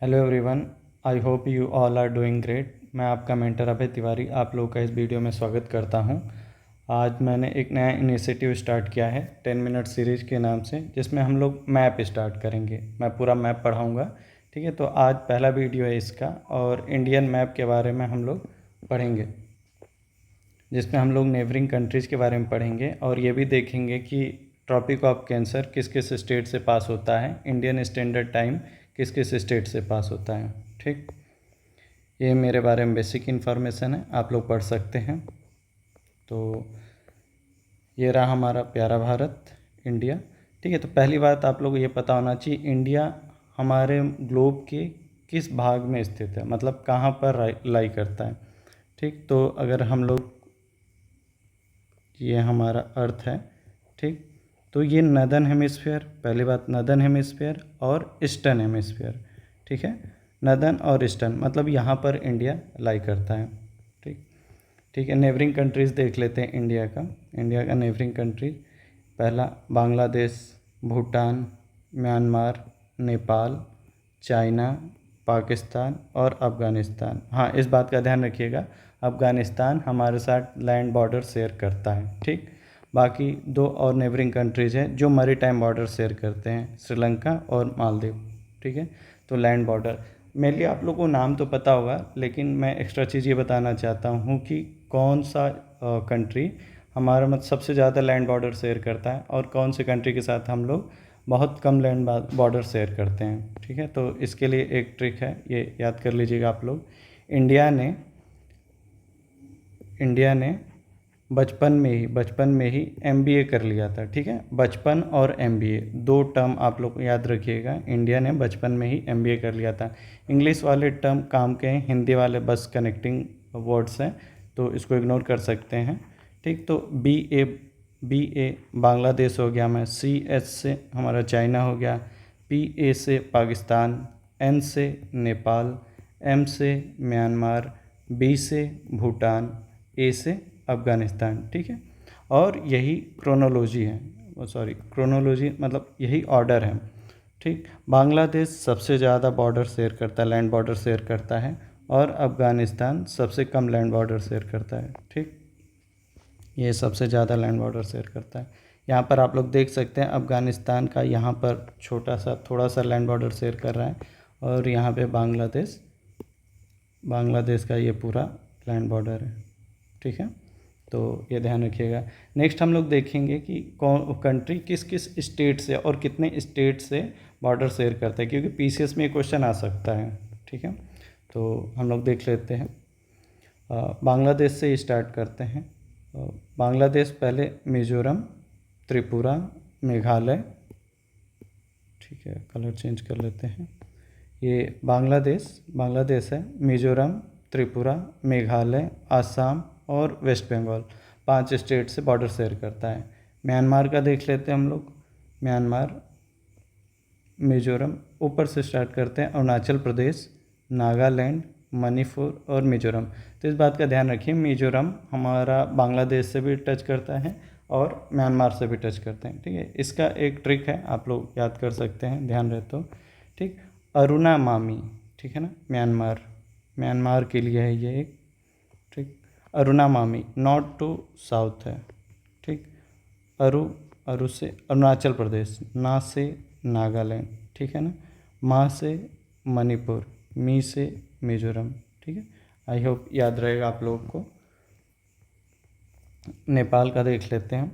Hello everyone, I hope you all are doing great. मैं आपका mentor अभय तिवारी आप लोगों का इस वीडियो में स्वागत करता हूं। आज मैंने एक नया इनिशिएटिव स्टार्ट किया है 10 मिनट सीरीज़ के नाम से, जिसमें हम लोग मैप स्टार्ट करेंगे। मैं पूरा मैप पढ़ाऊंगा, ठीक है। तो आज पहला वीडियो है इसका, और इंडियन मैप के बारे में हम लोग पढ़ेंगे, जिसमें हम लोग नेबरिंग कंट्रीज़ के बारे में पढ़ेंगे और ये भी देखेंगे कि ट्रॉपिक ऑफ कैंसर किस किस स्टेट से पास होता है, इंडियन स्टैंडर्ड टाइम किस किस स्टेट से पास होता है। ठीक, ये मेरे बारे में बेसिक इन्फॉर्मेशन है, आप लोग पढ़ सकते हैं। तो ये रहा हमारा प्यारा भारत, इंडिया। ठीक है, तो पहली बात आप लोग को ये पता होना चाहिए, इंडिया हमारे ग्लोब के किस भाग में स्थित है, मतलब कहाँ पर लाई करता है। ठीक, तो अगर हम लोग, ये हमारा अर्थ है, ठीक, तो ये नदर्न हेमिस्फीयर, पहली बात नदर्न हेमिस्फीयर और ईस्टर्न हेमिस्फीयर, ठीक है। नदर्न और ईस्टर्न मतलब यहाँ पर इंडिया लाई करता है। ठीक, ठीक है। नेबरिंग कंट्रीज़ देख लेते हैं इंडिया का नेबरिंग कंट्रीज, पहला बांग्लादेश, भूटान, म्यांमार, नेपाल, चाइना, पाकिस्तान और अफ़गानिस्तान। हाँ, इस बात का ध्यान रखिएगा, अफ़गानिस्तान हमारे साथ लैंड बॉर्डर शेयर करता है। ठीक, बाकी दो और नेबरिंग कंट्रीज़ हैं जो मरी टाइम बॉर्डर शेयर करते हैं, श्रीलंका और मालदीव। ठीक है, तो लैंड बॉर्डर मेनली आप लोगों को नाम तो पता होगा, लेकिन मैं एक्स्ट्रा चीज़ ये बताना चाहता हूँ कि कौन सा कंट्री हमारा मतलब सबसे ज़्यादा लैंड बॉर्डर शेयर करता है और कौन से कंट्री के साथ हम लोग बहुत कम लैंड बॉर्डर शेयर करते हैं। ठीक है, तो इसके लिए एक ट्रिक है, ये याद कर लीजिएगा आप लोग। इंडिया ने बचपन में ही एमबीए कर लिया था। ठीक है, बचपन और एमबीए दो टर्म आप लोग याद रखिएगा, इंडिया ने बचपन में ही एमबीए कर लिया था। इंग्लिश वाले टर्म काम के हैं, हिंदी वाले बस कनेक्टिंग वर्ड्स हैं, तो इसको इग्नोर कर सकते हैं। ठीक, तो बी ए बांग्लादेश हो गया, मैं CS से हमारा चाइना हो गया, PA से पाकिस्तान, N से नेपाल, M से म्यांमार, B से भूटान, A से अफ़गानिस्तान। ठीक है, और यही क्रोनोलॉजी है, क्रोनोलॉजी मतलब यही ऑर्डर है। ठीक, बांग्लादेश सबसे ज़्यादा बॉर्डर शेयर करता है, लैंड बॉर्डर शेयर करता है, और अफ़गानिस्तान सबसे कम लैंड बॉर्डर शेयर करता है। ठीक, ये सबसे ज़्यादा लैंड बॉर्डर शेयर करता है। यहाँ पर आप लोग देख सकते हैं अफ़गानिस्तान का यहाँ पर छोटा सा थोड़ा सा लैंड बॉर्डर शेयर कर रहा है, और यहाँ पे बांग्लादेश का ये पूरा लैंड बॉर्डर है। ठीक है, तो ये ध्यान रखिएगा। नेक्स्ट हम लोग देखेंगे कि कौन कंट्री किस किस स्टेट से और कितने स्टेट से बॉर्डर शेयर करता है, क्योंकि PCS में ये क्वेश्चन आ सकता है। ठीक है, तो हम लोग देख लेते हैं, बांग्लादेश से स्टार्ट करते हैं। बांग्लादेश पहले मिज़ोरम, त्रिपुरा, मेघालय, ठीक है, कलर चेंज कर लेते हैं। ये बांग्लादेश है, मिज़ोरम, त्रिपुरा, मेघालय, आसाम और वेस्ट बंगाल, 5 स्टेट से बॉर्डर शेयर करता है। म्यांमार का देख लेते हैं हम लोग, म्यांमार, मिज़ोरम, ऊपर से स्टार्ट करते हैं, अरुणाचल प्रदेश, नागालैंड, मणिपुर और मिज़ोरम। तो इस बात का ध्यान रखिए, मिज़ोरम हमारा बांग्लादेश से भी टच करता है और म्यांमार से भी टच करते हैं। ठीक है, इसका एक ट्रिक है, आप लोग याद कर सकते हैं, ध्यान रहे तो। ठीक, अरुणामामी, ठीक है ना, म्यांमार के लिए है ये एक। ठीक, अरुणामामी नॉर्थ टू साउथ है। ठीक, अरु से अरुणाचल प्रदेश, ना से नागालैंड, ठीक है ना, मा से मणिपुर, मी से मिज़ोरम। ठीक है, आई होप याद रहेगा आप लोगों को। नेपाल का देख लेते हैं,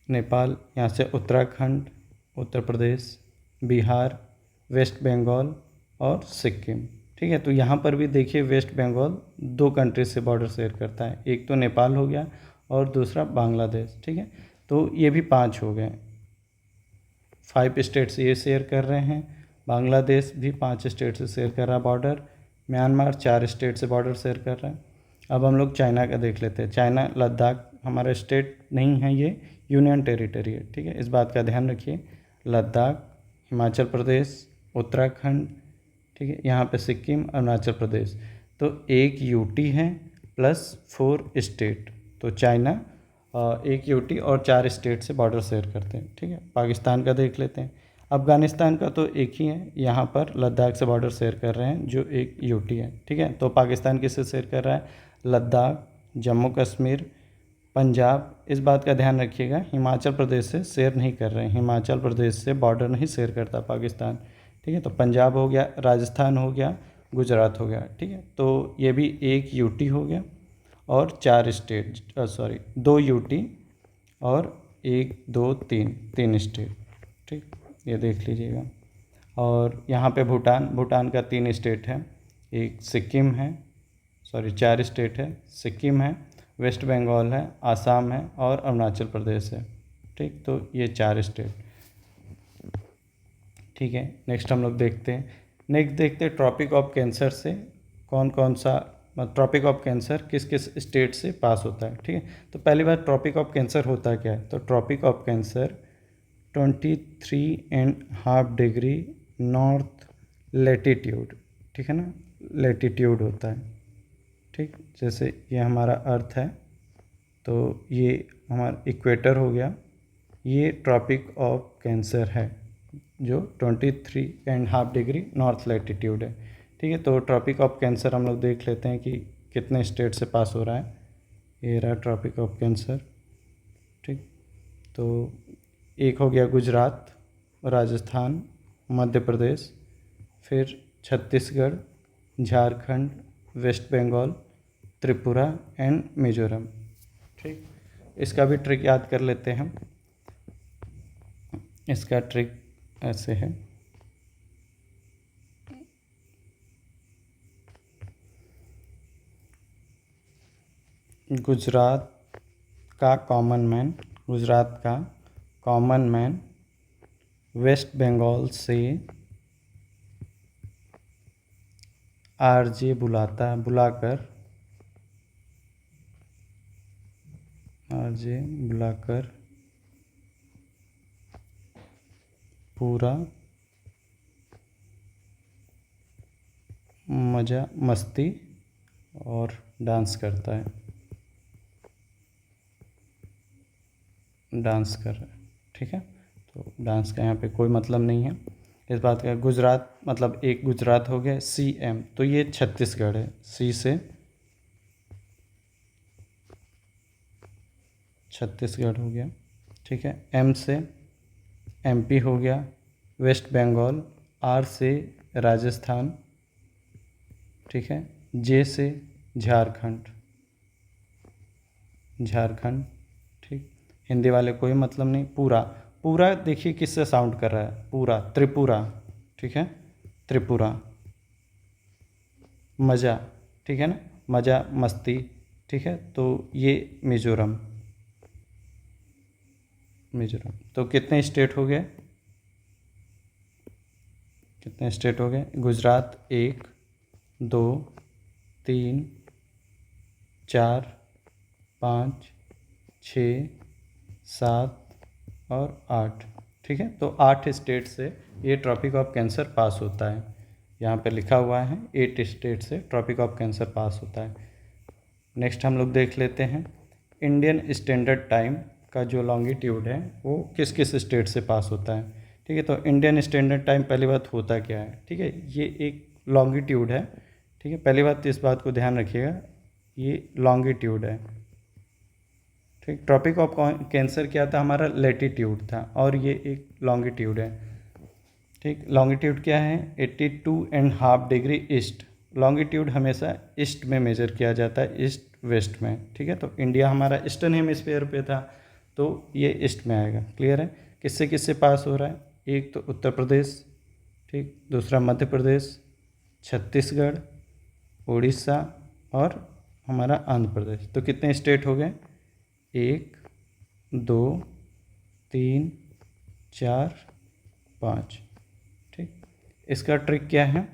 नेपाल यहाँ से उत्तराखंड, उत्तर प्रदेश, बिहार, वेस्ट बंगाल और सिक्किम। ठीक है, तो यहाँ पर भी देखिए वेस्ट बंगाल 2 कंट्री से बॉर्डर शेयर करता है, एक तो नेपाल हो गया और दूसरा बांग्लादेश। ठीक है, तो ये भी 5 हो गए, 5 स्टेट से ये शेयर कर रहे हैं। बांग्लादेश भी 5 स्टेट से शेयर कर रहा है बॉर्डर। म्यांमार 4 स्टेट से बॉर्डर शेयर कर रहा है। अब हम लोग चाइना का देख लेते हैं। चाइना, लद्दाख हमारा स्टेट नहीं है, ये यूनियन टेरिटरी है। ठीक है, इस बात का ध्यान रखिए, लद्दाख, हिमाचल प्रदेश, उत्तराखंड, ठीक है, यहाँ पे सिक्किम, अरुणाचल प्रदेश, तो एक यूटी है प्लस 4 स्टेट। तो चाइना एक यूटी और 4 स्टेट से बॉर्डर शेयर करते हैं। ठीक है, पाकिस्तान का देख लेते हैं। अफ़गानिस्तान का तो एक ही है, यहाँ पर लद्दाख से बॉर्डर शेयर कर रहे हैं जो एक यूटी है, ठीक है। तो पाकिस्तान किससे शेयर कर रहा है? लद्दाख, जम्मू कश्मीर, पंजाब। इस बात का ध्यान रखिएगा, हिमाचल प्रदेश से शेयर नहीं कर रहे हैं, हिमाचल प्रदेश से बॉर्डर नहीं शेयर करता पाकिस्तान, ठीक है। तो पंजाब हो गया, राजस्थान हो गया, गुजरात हो गया, ठीक है। तो ये भी एक यूटी हो गया और 4 स्टेट, सॉरी 2 यूटी और 1 2 3 स्टेट, ठीक, ये देख लीजिएगा। और यहाँ पे भूटान, भूटान का 3 स्टेट है, एक सिक्किम है, सॉरी 4 स्टेट है, सिक्किम है, वेस्ट बंगाल है, आसाम है और अरुणाचल प्रदेश है, ठीक। तो ये 4 स्टेट, ठीक है। नेक्स्ट हम लोग देखते हैं, नेक्स्ट देखते हैं ट्रॉपिक ऑफ कैंसर से कौन कौन सा, ट्रॉपिक ऑफ कैंसर किस किस स्टेट से पास होता है, ठीक है। तो पहली बार ट्रॉपिक ऑफ कैंसर होता क्या है? तो Tropic of Cancer 23.5 degree north latitude, ठीक है ना, लेटीट्यूड होता है, ठीक। जैसे ये हमारा अर्थ है तो ये हमारा इक्वेटर हो गया, ये ट्रॉपिक ऑफ कैंसर है जो 23.5 डिग्री नॉर्थ लेटीट्यूड है, ठीक है। तो ट्रॉपिक ऑफ कैंसर हम लोग देख लेते हैं कि कितने स्टेट से पास हो रहा है। ये रहा ट्रॉपिक ऑफ कैंसर, ठीक। तो एक हो गया गुजरात, राजस्थान, मध्य प्रदेश, फिर छत्तीसगढ़, झारखंड, वेस्ट बंगाल, त्रिपुरा एंड मिजोरम, ठीक। इसका भी ट्रिक याद कर लेते हैं। इसका ट्रिक ऐसे है, गुजरात का कॉमन मैन, गुजरात का कॉमन मैन वेस्ट बंगाल से आरजे बुलाकर पूरा मज़ा मस्ती और डांस करता है, डांस कर रहा है, ठीक है। तो डांस का यहाँ पे कोई मतलब नहीं है इस बात का। गुजरात मतलब एक गुजरात हो गया, CM तो ये छत्तीसगढ़ है, C से छत्तीसगढ़ हो गया, ठीक है। M से MP हो गया, वेस्ट बंगाल, R से राजस्थान, ठीक है। J से झारखंड, ठीक। हिंदी वाले कोई मतलब नहीं। पूरा, पूरा देखिए किससे साउंड कर रहा है, पूरा, त्रिपुरा, ठीक है, त्रिपुरा। मज़ा, ठीक है ना, मज़ा मस्ती, ठीक है। तो ये मिजोरम, तो कितने स्टेट हो गए, गुजरात 1 2 3 4 5 6 7 और 8, ठीक है। तो 8 स्टेट से ये ट्रॉपिक ऑफ कैंसर पास होता है, यहाँ पे लिखा हुआ है 8 स्टेट से ट्रॉपिक ऑफ कैंसर पास होता है। नेक्स्ट हम लोग देख लेते हैं, इंडियन स्टैंडर्ड टाइम का जो लॉन्गिट्यूड है वो किस किस स्टेट से पास होता है, ठीक है। तो इंडियन स्टैंडर्ड टाइम पहली बात होता क्या है, ठीक है, ये एक लॉन्गिट्यूड है, ठीक है। पहली बात इस बात को ध्यान रखिएगा, ये लॉन्गिट्यूड है, ठीक। ट्रॉपिक ऑफ कैंसर क्या था, हमारा लेटीट्यूड था और ये एक लॉन्गिट्यूड है, ठीक। लॉन्गिट्यूड क्या है, 82.5 डिग्री ईस्ट। लॉन्गिट्यूड हमेशा ईस्ट में मेजर किया जाता है, ईस्ट वेस्ट में, ठीक है। तो इंडिया हमारा ईस्टर्न हेमिस्फीयर पे था तो ये ईस्ट में आएगा, क्लियर है। किससे किससे पास हो रहा है, एक तो उत्तर प्रदेश, ठीक, दूसरा मध्य प्रदेश, छत्तीसगढ़, उड़ीसा और हमारा आंध्र प्रदेश। तो कितने स्टेट हो गए, 1 2 3 4 5, ठीक। इसका ट्रिक क्या है,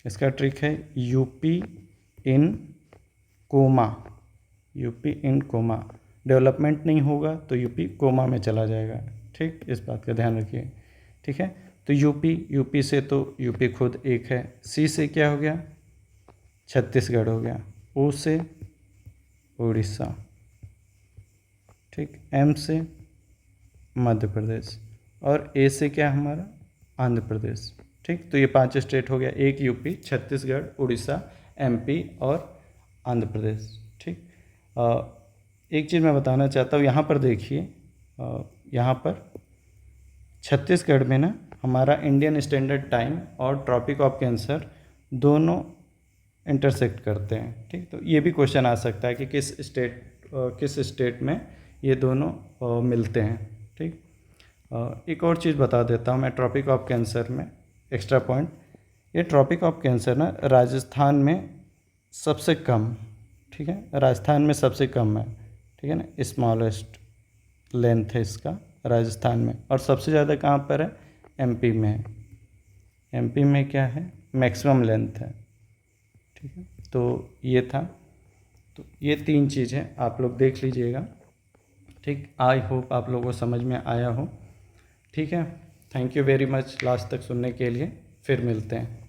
इसका ट्रिक है यूपी इन कोमा, डेवलपमेंट नहीं होगा तो यूपी कोमा में चला जाएगा, ठीक। इस बात का ध्यान रखिए, ठीक है। तो यूपी से तो यूपी खुद एक है, सी से क्या हो गया, छत्तीसगढ़ हो गया, ओ से उड़ीसा, ठीक, एम से मध्य प्रदेश और ए से क्या हमारा आंध्र प्रदेश। ठीक, तो ये 5 स्टेट हो गया, एक यूपी, छत्तीसगढ़, उड़ीसा, एमपी और आंध्र प्रदेश। ठीक, एक चीज़ मैं बताना चाहता हूँ, यहाँ पर देखिए, यहाँ पर छत्तीसगढ़ में ना हमारा इंडियन स्टैंडर्ड टाइम और ट्रॉपिक ऑफ कैंसर दोनों इंटरसेक्ट करते हैं। ठीक, तो ये भी क्वेश्चन आ सकता है कि किस स्टेट में ये दोनों मिलते हैं। ठीक, एक और चीज़ बता देता हूँ मैं ट्रॉपिक ऑफ कैंसर में, एक्स्ट्रा पॉइंट, ये ट्रॉपिक ऑफ कैंसर ना राजस्थान में सबसे कम, ठीक है, राजस्थान में सबसे कम है। ठीक है ना, स्मॉलेस्ट लेंथ है इसका राजस्थान में, और सबसे ज़्यादा कहाँ पर है, एमपी में है। एमपी में क्या है, मैक्सिमम लेंथ है। ठीक है, तो ये था, तो ये 3 चीज़ें आप लोग देख लीजिएगा। ठीक, आई होप आप लोगों को समझ में आया हो। ठीक है, thank you very much last तक सुनने के लिए, फिर मिलते हैं।